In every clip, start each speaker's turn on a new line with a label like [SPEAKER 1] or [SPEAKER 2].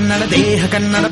[SPEAKER 1] ಕನ್ನಡ ದೇಹ Kannada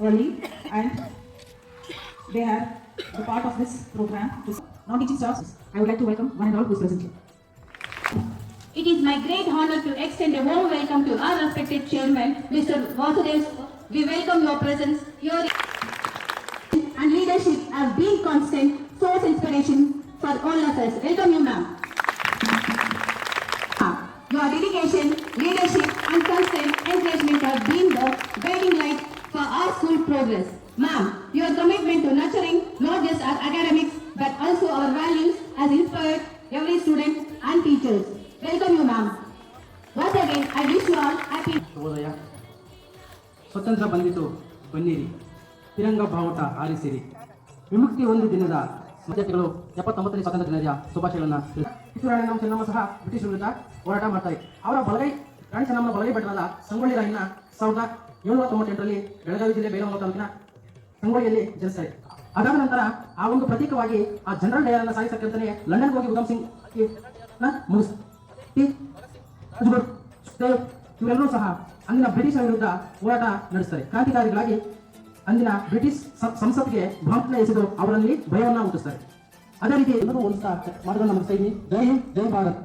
[SPEAKER 2] early and they are the part of this program. Non-teaching staff, I would like to welcome one and all who is present here.
[SPEAKER 3] It is my great honor to extend a warm welcome to our respected chairman, Mr. Vasudev. We welcome your presence. Your and leadership have been constant source inspiration for all of us. Welcome you, ma'am. Your dedication, leadership and constant encouragement have been the guiding light for our school progress. Ma'am, your commitment to nurturing not just our academics but also our values has inspired every student and teachers. Welcome you, ma'am. Once again, I wish you all happy.
[SPEAKER 4] ಶುಭೋದಯ. ಸ್ವತಂತ್ರ ಬಂದಿತು ಬನ್ನಿರಿ, ತಿರಂಗ ಬಾವುಟ ಆರಿಸಿರಿ. ವಿಮುಕ್ತಿ ಒಂದು ದಿನದ ವಿದ್ಯಾರ್ಥಿಗಳು 79ನೇ ಸ್ವಾತಂತ್ರ್ಯ ದಿನದ ಶುಭಾಶಯಗಳನ್ನು ಕಿತ್ತೂರಾಣಿ ನಮ್ಮ ಚೆನ್ನಮ್ಮ ಸಹ ಬ್ರಿಟಿಷ್ ವಿರುದ್ಧ ಹೋರಾಟ ಮಾಡ್ತಾರೆ. ಅವರ ಬಲಗೈ ರಾಣಿ ಚೆನ್ನಮ್ಮನ ಬಲಗೈ ಭಟ್ರಲ್ಲ ಸಂಗೊಳ್ಳಿ ರಾಯಣ್ಣ 1798ರಲ್ಲಿ ಬೆಳಗಾವಿ ಜಿಲ್ಲೆ ಬೇಲಮಂಗಲ ತಾಲೂಕಿನ ಸಂಗೊಳ್ಳಿಯಲ್ಲಿ ಜನಿಸ್ತಾರೆ. ಅದಾದ ನಂತರ ಆ ಒಂದು ಪ್ರತೀಕವಾಗಿ ಆ ಜನರಲ್ ಡಯರ್ ಅನ್ನು ಸಾಗಿಸಕ್ಕಂತಾನೆ ಲಂಡನ್ಗೆ ಹೋಗಿ ಉಧಮ್ ಸಿಂಗ್ ಇವರೆಲ್ಲರೂ ಸಹ ಅಂದಿನ ಬ್ರಿಟಿಷರ ವಿರುದ್ಧ ಹೋರಾಟ ನಡೆಸ್ತಾರೆ. ಕ್ರಾಂತಿಕಾರಿಗಳಾಗಿ ಅಂದಿನ ಬ್ರಿಟಿಷ್ ಸಂಸತ್ಗೆ ಬಾಂಬ್ನ ಎಸೆದು ಅವರಲ್ಲಿ ಭಯವನ್ನ ಹುಟ್ಟಿಸ್ತಾರೆ. ಅದೇ ರೀತಿ ಎಲ್ಲರೂ ಒಂದು ಮಾಡಿದ ನಮ್ಮ ಸೈನಿ ಜೈ ಹಿಂದ್ ಜೈ Bharat.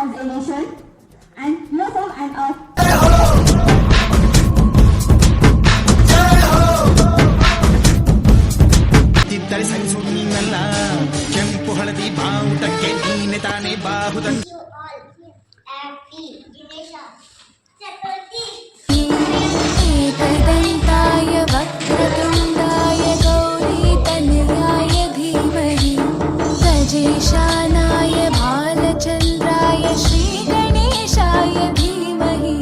[SPEAKER 3] As a nation and yourself and us.
[SPEAKER 1] ತಿದ್ದರೆ ಸಹಿಸು ನೀನಲ್ಲ ಕೆಂಪು ಹಳದಿ ಬಾವುಟಕ್ಕೆ ನೀನೆ ತಾನೇ ಬಾಹುದ
[SPEAKER 5] एकदन्ताय वक्रतुण्डाय गौरीतनयाय धीमहि गजेशानाय भालचन्द्राय श्रीगणेशाय धीमहि.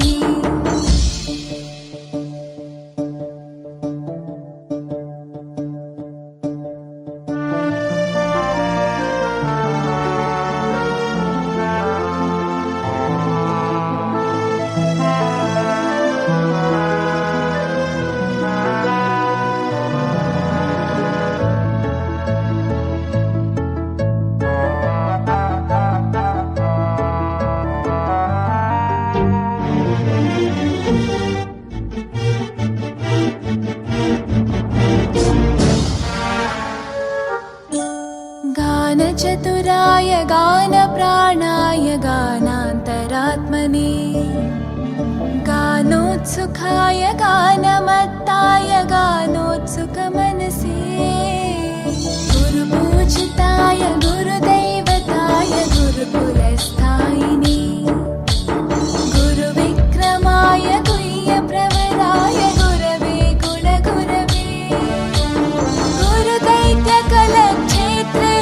[SPEAKER 5] गानोत्सुकाय गानमत्ताय गानोत्सुकमनसे गुरुपूजिताय गुरुदैवताय गुरुकुलस्थायिने गुरुविक्रमाय गुह्यप्रवराय गुरवे गुणगुरवे गुरुदैत्यकलक्षेत्रे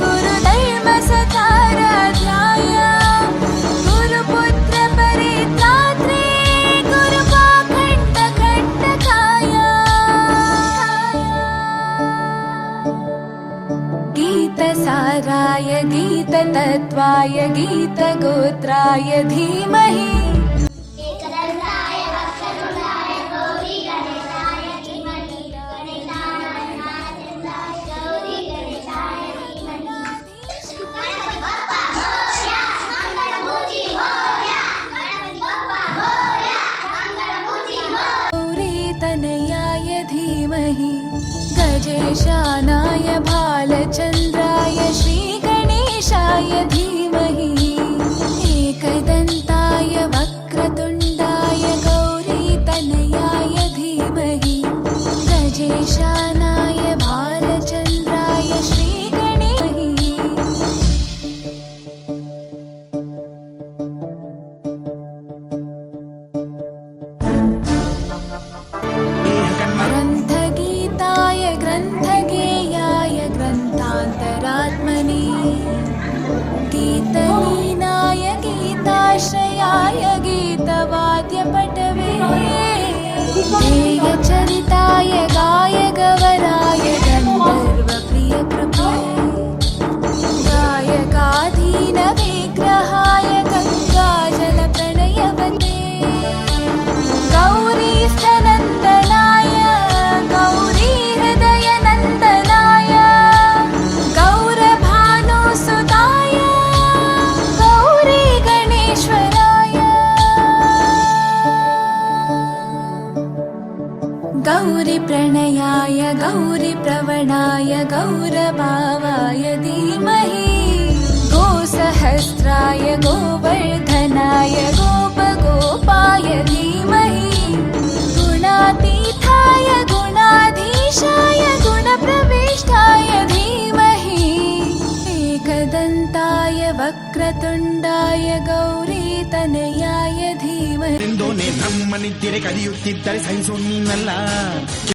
[SPEAKER 5] गुरुधर्मसताराध्याय गुरुपुत्रपरित्रात्रे गुरुपाखण्डखण्डकाय गीतसाराय गीततत्त्वाय गीतगोत्राय धीमहि
[SPEAKER 6] एकदन्ताय वक्रतुण्डाय गौरी गणेशाय धीमहि गणेशानन्दनाय गौरी गणेशाय धीमहि गणपति बप्पा मोरया मंगलमूर्ति मोरया गणपति बप्पा मोरया मंगलमूर्ति मोरया
[SPEAKER 5] गौरीतनयाय धीमहि गजेशानाय भालचन्द्राय श्रीगणेशाय धीमहि एकदन्ताय वक्रतुण्डाय गौरीतनयाय धीमहि गजेशानाय भालचन्द्राय श्रीगणेशाय ग्रन्थगीताय ग्रन्थगेयाय ग्रन्थान्तरात्मने गीतलीनाय गीताश्रयाय गीतवाद्यपटवे गेयचरिताय गायगवराय गन्धर्वप्रियकृपे गायकाधीनविग्रहाय गङ्गाजलप्रणयवते गौरीस्तनन्दनाय गौरीहृदयनन्दनाय गौरभानुसुताय गौरीगणेश्वराय गौरीप्रणयाय गौरीप्रवणाय गौरभावाय धीमहि गोसहस्राय गोवर्धनाय गोपगोपाय धीमहि गुणातीताय गुणाधीशाय गुणप्रविष्टाय धीमहि एकदन्ताय वक्रतुण्डाय गौरीतनयाय धीमहि
[SPEAKER 1] ಎಂದೋನೆ ಬ್ರಹ್ಮನಿದ್ದರೆ ಕಲಿಯುತ್ತಿದ್ದರೆ ಸಹಿಸೋ ನೀನಲ್ಲ